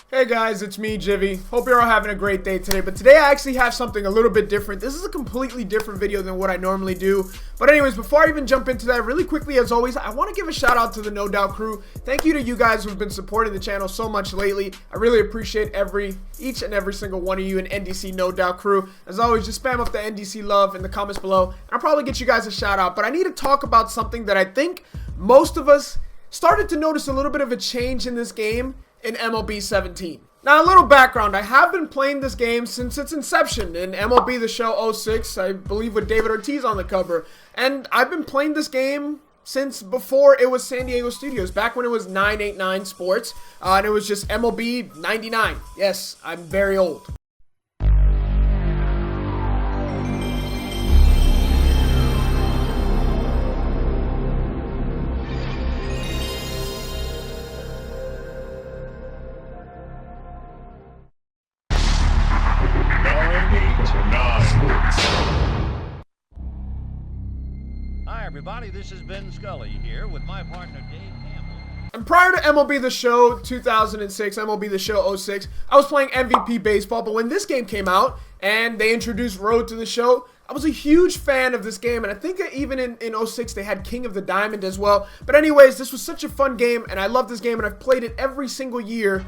Hey guys, it's me, Gyvi. Hope you're all having a great day today, but today I actually have something a little bit different. This is a completely different video than what I normally do. But anyways, before I even jump into that, really quickly as always, I want to give a shout out to the No Doubt crew. Thank you to you guys who've been supporting the channel so much lately. I really appreciate each and every single one of you in NDC No Doubt crew. As always, just spam up the NDC love in the comments below, and I'll probably get you guys a shout out. But I need to talk about something that I think most of us started to notice a little bit of a change in this game in MLB 17. Now, a little background. I have been playing this game since its inception in MLB The Show 06, I believe with David Ortiz on the cover. And I've been playing this game since before it was San Diego Studios, back when it was 989 Sports, and it was just MLB 99. Yes, I'm very old. Hi everybody, this is Ben Scully here with my partner Dave Campbell. And prior to MLB The Show 2006, MLB The Show 06, I was playing MVP Baseball, but when this game came out and they introduced Road to the Show, I was a huge fan of this game, and I think that even in 06 they had King of the Diamond as well. But anyways, this was such a fun game, and I love this game, and I've played it every single year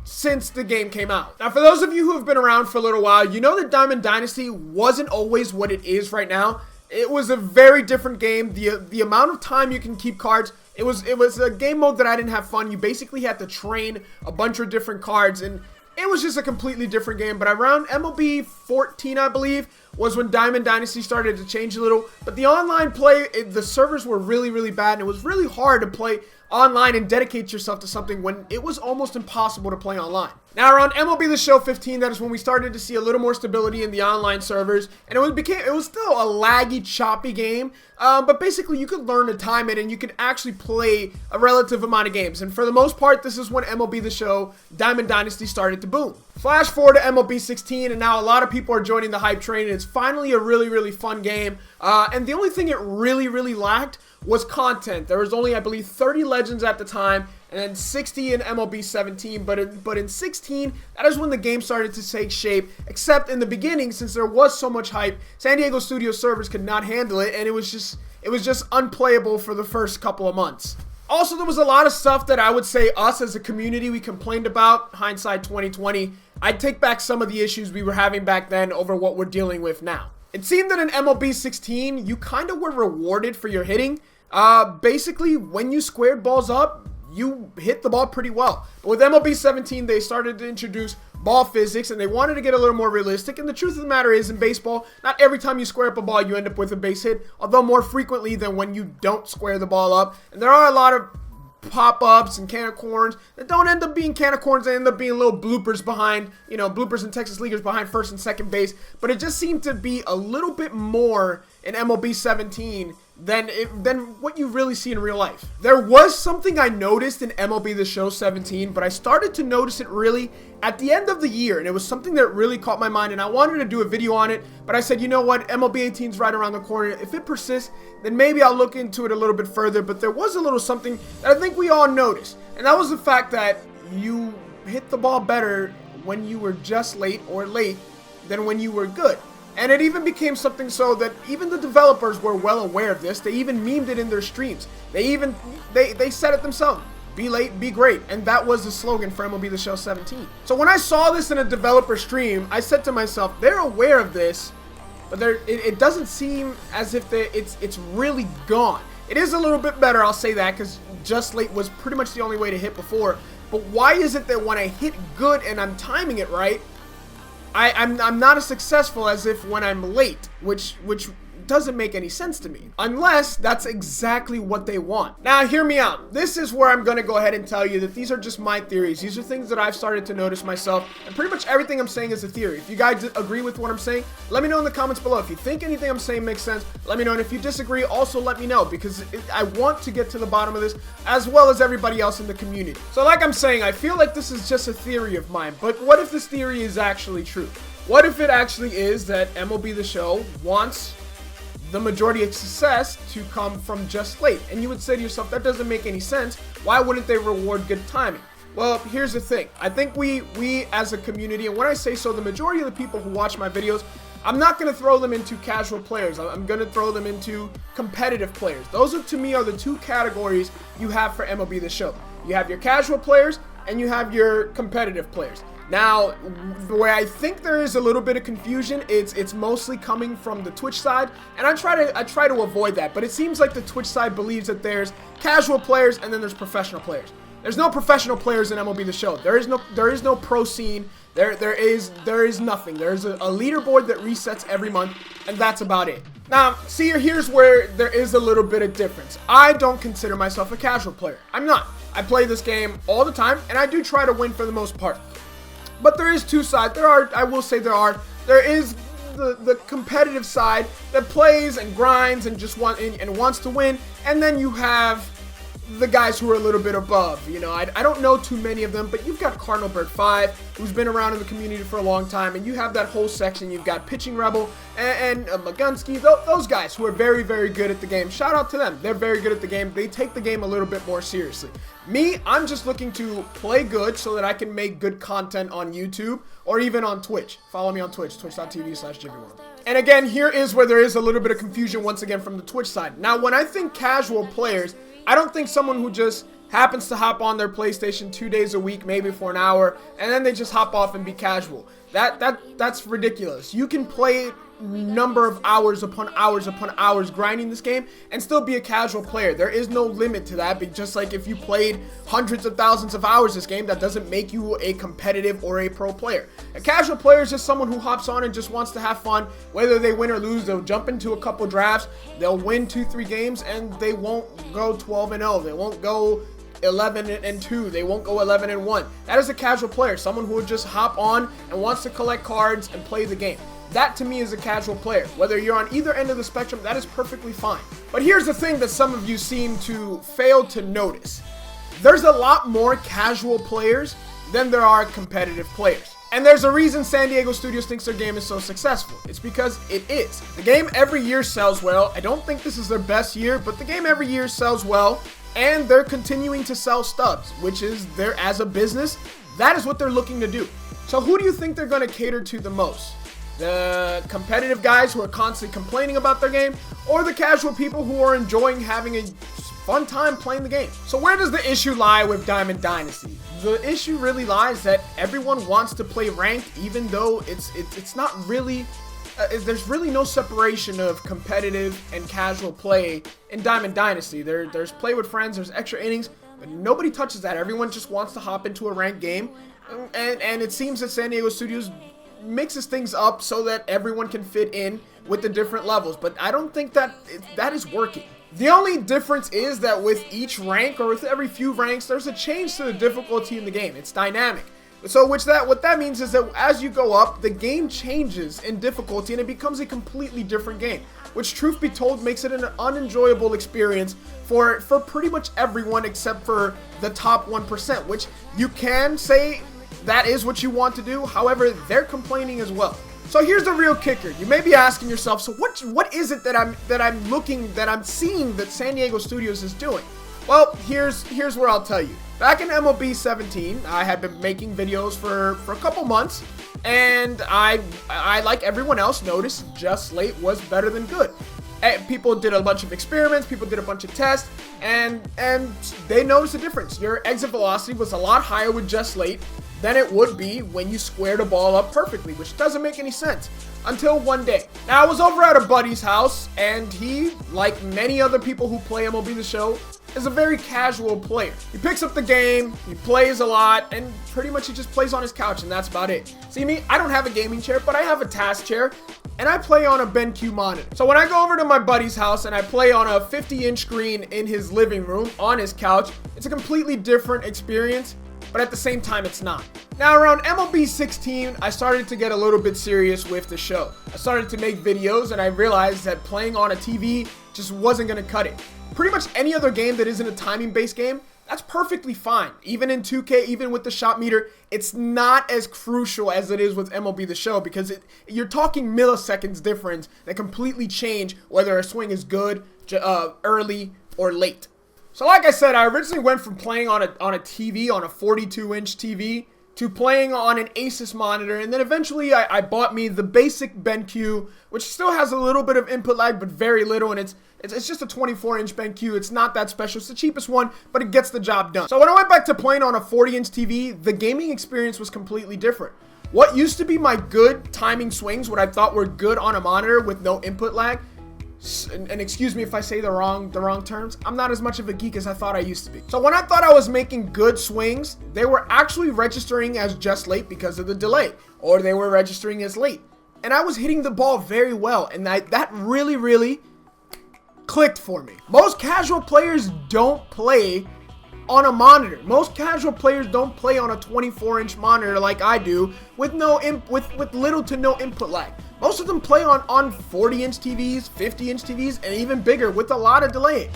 since the game came out. Now, for those of you who have been around for a little while, you know that Diamond Dynasty wasn't always what it is right now. It was a very different game. The amount of time you can keep cards, it was a game mode that I didn't have fun. You basically had to train a bunch of different cards, and it was just a completely different game. But around MLB 14, I believe, was when Diamond Dynasty started to change a little. But the online play, the servers were really, really bad, and it was really hard to play online and dedicate yourself to something when it was almost impossible to play online. Now, around MLB The Show 15, that is when we started to see a little more stability in the online servers, and it was still a laggy, choppy game, but basically you could learn to time it, and you could actually play a relative amount of games. And for the most part, this is when MLB The Show Diamond Dynasty started to boom. Flash forward to MLB 16, and now a lot of people are joining the hype train, and it's finally a really, really fun game. And the only thing it really, really lacked was content. There was only, I believe, 30 legends at the time, and then 60 in MLB 17, but in 16, that is when the game started to take shape, except in the beginning, since there was so much hype, San Diego Studios servers could not handle it, and it was just unplayable for the first couple of months. Also, there was a lot of stuff that I would say us as a community, we complained about, hindsight 2020. I'd take back some of the issues we were having back then over what we're dealing with now. It seemed that in MLB 16, you kind of were rewarded for your hitting. Basically, when you squared balls up, you hit the ball pretty well. But with MLB 17, they started to introduce ball physics, and they wanted to get a little more realistic. And the truth of the matter is, in baseball, not every time you square up a ball, you end up with a base hit, although more frequently than when you don't square the ball up. And there are a lot of pop-ups and can of corns that don't end up being can of corns. They end up being little bloopers behind, bloopers and Texas leaguers behind first and second base. But it just seemed to be a little bit more in MLB 17 than what you really see in real life. There was something I noticed in MLB The Show 17, but I started to notice it really at the end of the year, and it was something that really caught my mind, and I wanted to do a video on it, but I said, you know what, MLB 18 is right around the corner. If it persists, then maybe I'll look into it a little bit further. But there was a little something that I think we all noticed, and that was the fact that you hit the ball better when you were just late or late than when you were good. And it even became something so that even the developers were well aware of this. They even memed it in their streams. They said it themselves. Be late, be great. And that was the slogan for MLB The Show 17. So when I saw this in a developer stream, I said to myself, they're aware of this, but it doesn't seem as if it's really gone. It is a little bit better, I'll say that, because just late was pretty much the only way to hit before. But why is it that when I hit good and I'm timing it right, I'm not as successful as if when I'm late, which doesn't make any sense to me, unless that's exactly what they want. Now, hear me out. This is where I'm going to go ahead and tell you that these are just my theories. These are things that I've started to notice myself, and pretty much everything I'm saying is a theory. If you guys agree with what I'm saying, let me know in the comments below. If you think anything I'm saying makes sense, let me know, and if you disagree, also let me know, because I want to get to the bottom of this, as well as everybody else in the community. So like I'm saying, I feel like this is just a theory of mine, but what if this theory is actually true? What if it actually is that MLB The Show wants the majority of success to come from just late? And you would say to yourself, that doesn't make any sense. Why wouldn't they reward good timing? Well, here's the thing. I think we as a community, and when I say so, the majority of the people who watch my videos, I'm not going to throw them into casual players. I'm going to throw them into competitive players. Those are, to me, are the two categories you have for MLB The Show. You have your casual players and you have your competitive players. Now, where I think there is a little bit of confusion, it's mostly coming from the Twitch side, and I try to avoid that. But it seems like the Twitch side believes that there's casual players and then there's professional players. There's no professional players in MLB The Show. There is no pro scene. There is nothing. There's a leaderboard that resets every month, and that's about it. Now, see, here's where there is a little bit of difference. I don't consider myself a casual player. I'm not. I play this game all the time, and I do try to win for the most part. But there is two sides. I will say there is the competitive side that plays and grinds and just wants to win, and then you have the guys who are a little bit above. You know, I don't know too many of them, but you've got Cardinal Bird 5, who's been around in the community for a long time, and you have that whole section. You've got Pitching Rebel and Magunsky, those guys who are very, very good at the game. Shout out to them. They're very good at the game. They take the game a little bit more seriously. Me, I'm just looking to play good so that I can make good content on YouTube or even on Twitch. Follow me on Twitch, twitch.tv/GyviWorld. And again, here is where there is a little bit of confusion once again from the Twitch side. Now, when I think casual players, I don't think someone who just happens to hop on their PlayStation 2 days a week, maybe for an hour, and then they just hop off and be casual. That's ridiculous. You can play number of hours upon hours grinding this game and still be a casual player. There is no limit to that, but just like if you played hundreds of thousands of hours this game, that doesn't make you a competitive or a pro player. A casual player is just someone who hops on and just wants to have fun. Whether they win or lose, they'll jump into a couple drafts, they'll win 2-3 games, and they won't go 12-0. They won't go 11-2. They won't go 11-1. That is a casual player, someone who would just hop on and wants to collect cards and play the game. That to me is a casual player. Whether you're on either end of the spectrum, that is perfectly fine. But here's the thing that some of you seem to fail to notice. There's a lot more casual players than there are competitive players. And there's a reason San Diego Studios thinks their game is so successful. It's because it is. The game every year sells well. I don't think this is their best year, but the game every year sells well. And they're continuing to sell stubs, which is as a business, that is what they're looking to do. So who do you think they're going to cater to the most? The competitive guys who are constantly complaining about their game, or the casual people who are enjoying having a fun time playing the game? So where does the issue lie with Diamond Dynasty? The issue really lies that everyone wants to play ranked, even though it's not really, there's really no separation of competitive and casual play in Diamond Dynasty. There's play with friends, there's extra innings, but nobody touches that. Everyone just wants to hop into a ranked game, and it seems that San Diego Studios mixes things up so that everyone can fit in with the different levels, but I don't think that is working. The only difference is that with each rank, or with every few ranks, there's a change to the difficulty in the game. It's dynamic. So what that means is that as you go up, the game changes in difficulty and it becomes a completely different game, which, truth be told, makes it an unenjoyable experience for pretty much everyone except for the top 1%, which you can say that is what you want to do. However, they're complaining as well. So here's the real kicker. You may be asking yourself, so what is it that I'm seeing that San Diego Studios is doing? Well, here's where I'll tell you. Back in MLB 17, I had been making videos for a couple months, and I like everyone else noticed just late was better than good. People did a bunch of experiments, people did a bunch of tests, and they noticed a difference. Your exit velocity was a lot higher with just late than it would be when you squared a ball up perfectly, which doesn't make any sense. Until one day. Now, I was over at a buddy's house, and he, like many other people who play MLB The Show, is a very casual player. He picks up the game, he plays a lot, and pretty much he just plays on his couch, and that's about it. See me, I don't have a gaming chair, but I have a task chair, and I play on a BenQ monitor. So when I go over to my buddy's house and I play on a 50-inch screen in his living room on his couch, it's a completely different experience, but at the same time, it's not. Now, around MLB 16, I started to get a little bit serious with the show. I started to make videos, and I realized that playing on a TV just wasn't going to cut it. Pretty much any other game that isn't a timing-based game, that's perfectly fine. Even in 2K, even with the shot meter, it's not as crucial as it is with MLB The Show, because you're talking milliseconds difference that completely change whether a swing is good, early, or late. So like I said, I originally went from playing on a TV, on a 42-inch TV, to playing on an Asus monitor, and then eventually I bought me the basic BenQ, which still has a little bit of input lag, but very little, and it's just a 24-inch BenQ. It's not that special. It's the cheapest one, but it gets the job done. So when I went back to playing on a 40-inch TV, the gaming experience was completely different. What used to be my good timing swings, what I thought were good on a monitor with no input lag, and excuse me if I say the wrong terms, I'm not as much of a geek as I thought I used to be. So when I thought I was making good swings, they were actually registering as just late because of the delay, or they were registering as late. And I was hitting the ball very well, and that really clicked for me. Most casual players don't play on a monitor. Most casual players don't play on a 24-inch monitor like I do with little to no input lag. Most of them play on 40-inch TVs, 50-inch TVs, and even bigger with a lot of delay.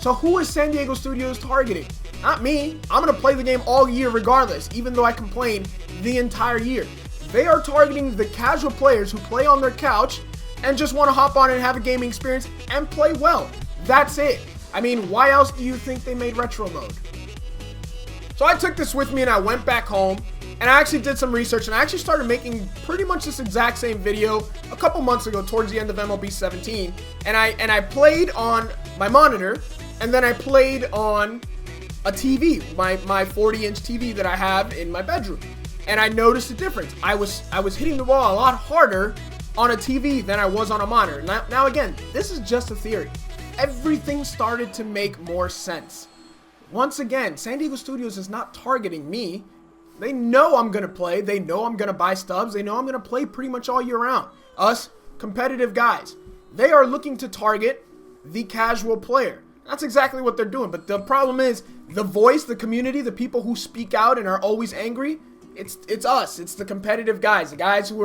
So who is San Diego Studios targeting? Not me. I'm going to play the game all year regardless, even though I complain the entire year. They are targeting the casual players who play on their couch and just want to hop on and have a gaming experience and play well. That's it. I mean, why else do you think they made retro mode? So I took this with me and I went back home and I actually did some research, and I actually started making pretty much this exact same video a couple months ago towards the end of MLB 17, and I played on my monitor, and then I played on a TV, my 40-inch TV that I have in my bedroom, and I noticed a difference. I was hitting the ball a lot harder on a TV than I was on a monitor. Now again, this is just a theory. Everything started to make more sense. Once again, San Diego Studios is not targeting me. They know I'm going to play. They know I'm going to buy stubs. They know I'm going to play pretty much all year round. Us, competitive guys. They are looking to target the casual player. That's exactly what they're doing. But the problem is, the voice, the community, the people who speak out and are always angry, it's us. It's the competitive guys. The guys who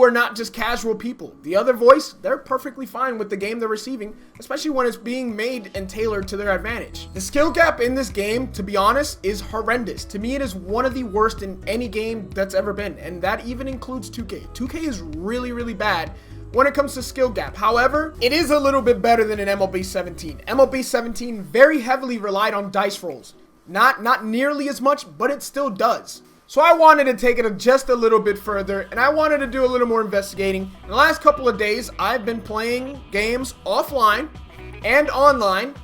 are not just casual people. The other voice, they're perfectly fine with the game they're receiving, especially when it's being made and tailored to their advantage. The skill gap in this game, to be honest, is horrendous. To me, it is one of the worst in any game that's ever been, and that even includes 2K. 2K is really bad when it comes to skill gap. However, it is a little bit better than in MLB 17. MLB 17 very heavily relied on dice rolls. Not nearly as much, but it still does. So I wanted to take it just a little bit further, and I wanted to do a little more investigating. In the last couple of days, I've been playing games offline and online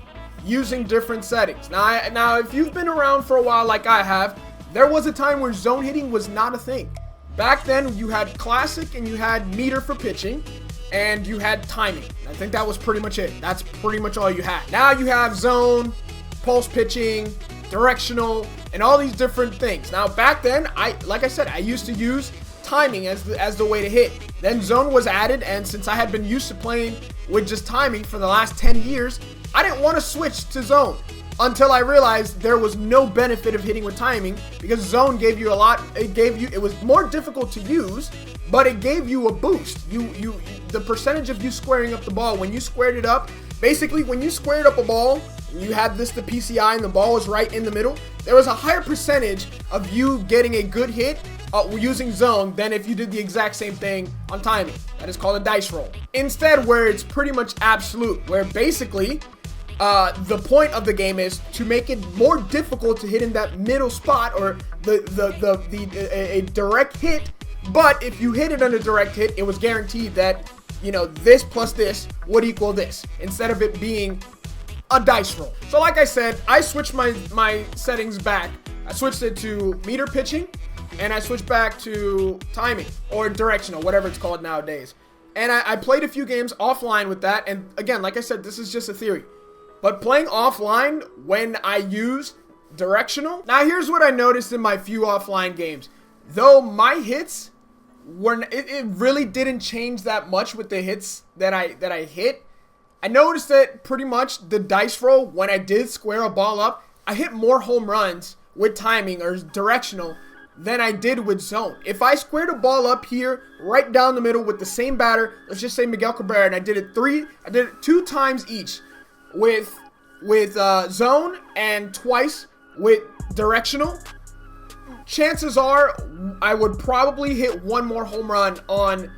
using different settings. Now, if you've been around for a while like I have, there was a time where zone hitting was not a thing. Back then, you had classic and you had meter for pitching, and you had timing. I think that was pretty much it. That's pretty much all you had. Now you have zone, pulse pitching, directional, and all these different things. Now back then, like I said, I used to use timing as the way to hit. Then zone was added, and since I had been used to playing with just timing for the last 10 years, I didn't want to switch to zone until I realized there was no benefit of hitting with timing, because zone gave you a lot. It was more difficult to use, but it gave you a boost. The percentage of you squaring up the ball, when you squared it up, basically when you squared up a ball, you had the PCI and the ball was right in the middle, there was a higher percentage of you getting a good hit using zone than if you did the exact same thing on timing. That is called a dice roll. Instead, where it's pretty much absolute, where basically the point of the game is to make it more difficult to hit in that middle spot, or a direct hit. But if you hit it on a direct hit, it was guaranteed that, you know, this plus this would equal this, instead of it being a dice roll. So like I said, I switched my settings back. I switched it to meter pitching, and I switched back to timing, or directional, whatever it's called nowadays. And I played a few games offline with that, and again, like I said, this is just a theory. But playing offline when I use directional, now here's what I noticed in my few offline games. Though my hits it really didn't change that much with the hits that I hit. I noticed that pretty much the dice roll, when I did square a ball up, I hit more home runs with timing or directional than I did with zone. If I squared a ball up here, right down the middle with the same batter, let's just say Miguel Cabrera, and I did it 2 times each with zone and twice with directional, chances are I would probably hit one more home run on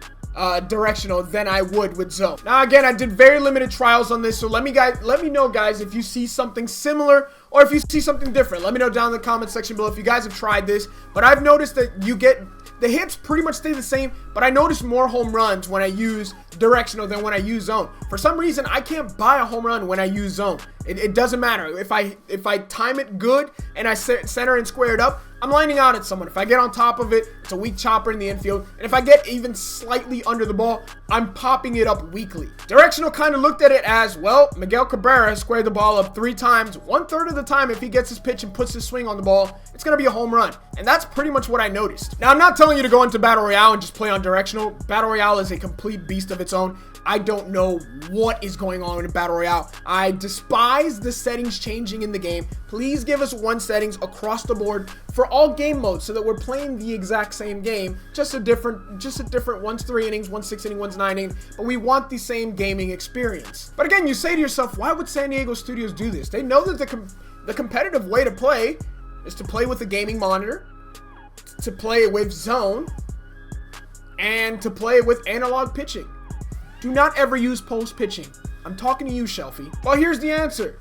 directional than I would with zone. Now again, I did very limited trials on this, so let me know guys if you see something similar or if you see something different. Let me know down in the comment section below if you guys have tried this. But I've noticed that you get the hits pretty much stay the same, but I notice more home runs when I use directional than when I use zone. For some reason, I can't buy a home run when I use zone. It doesn't matter. If I time it good and I center and square it up, I'm lining out at someone. If I get on top of it, it's a weak chopper in the infield. And if I get even slightly under the ball, I'm popping it up weakly. Directional kind of looked at it as, well, Miguel Cabrera has squared the ball up 3 times. 1/3 of the time, if he gets his pitch and puts his swing on the ball, it's going to be a home run. And that's pretty much what I noticed. Now, I'm not telling you to go into Battle Royale and just play on directional. Battle Royale is a complete beast of its own. I don't know what is going on in Battle Royale. I despise the settings changing in the game. Please give us one settings across the board for all game modes so that we're playing the exact same game, just a different one's 3 innings, one's 6 innings, one's 9 innings, but we want the same gaming experience. But again, you say to yourself, why would San Diego Studios do this? They know that the competitive way to play is to play with a gaming monitor, to play with zone, and to play with analog pitching. Do not ever use post pitching. I'm talking to you, Shelfie. Well, here's the answer.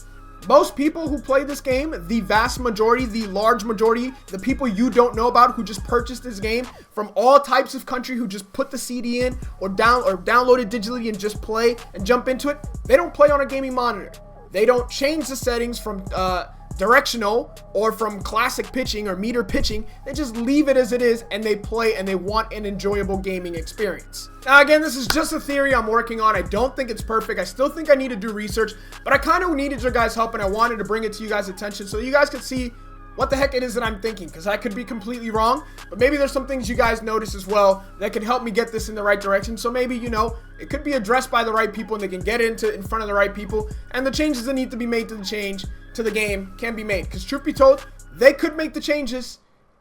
Most people who play this game, the vast majority, the large majority, the people you don't know about who just purchased this game from all types of country, who just put the CD in or download it digitally and just play and jump into it, they don't play on a gaming monitor. They don't change the settings from directional or from classic pitching or meter pitching. They just leave it as it is and they play and they want an enjoyable gaming experience. Now again, this is just a theory I'm working on. I don't think it's perfect. I still think I need to do research, but I kind of needed your guys' help and I wanted to bring it to you guys' attention so you guys could see what the heck it is that I'm thinking, because I could be completely wrong, but maybe there's some things you guys notice as well that could help me get this in the right direction. So maybe, you know, it could be addressed by the right people and they can get in front of the right people, and the changes that need to be made to the game can be made. Because truth be told, they could make the changes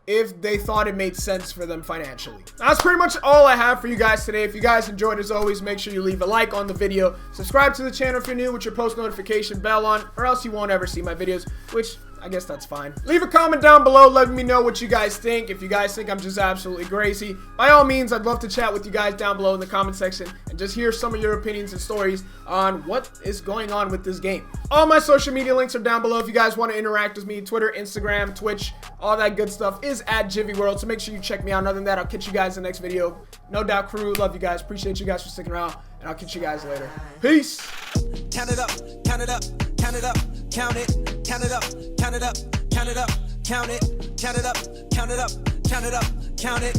if they thought it made sense for them financially. That's pretty much all I have for you guys today. If you guys enjoyed, as always, make sure you leave a like on the video. Subscribe to the channel if you're new with your post notification bell on, or else you won't ever see my videos, which I guess that's fine. Leave a comment down below letting me know what you guys think. If you guys think I'm just absolutely crazy, by all means, I'd love to chat with you guys down below in the comment section and just hear some of your opinions and stories on what is going on with this game. All my social media links are down below if you guys want to interact with me. Twitter, Instagram, Twitch, all that good stuff is at Gyvi World, so make sure you check me out. Other than that, I'll catch you guys in the next video. No doubt crew, love you guys. Appreciate you guys for sticking around, and I'll catch you guys later. Peace. Count it up, count it up, count it up, count it, count it up, count it up, count it up, count it, count it up, count it up, count it up, count it.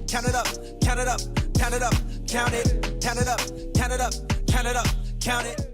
Count it up, count it up, count it up, count it, count it up, count it up, count it up, count it.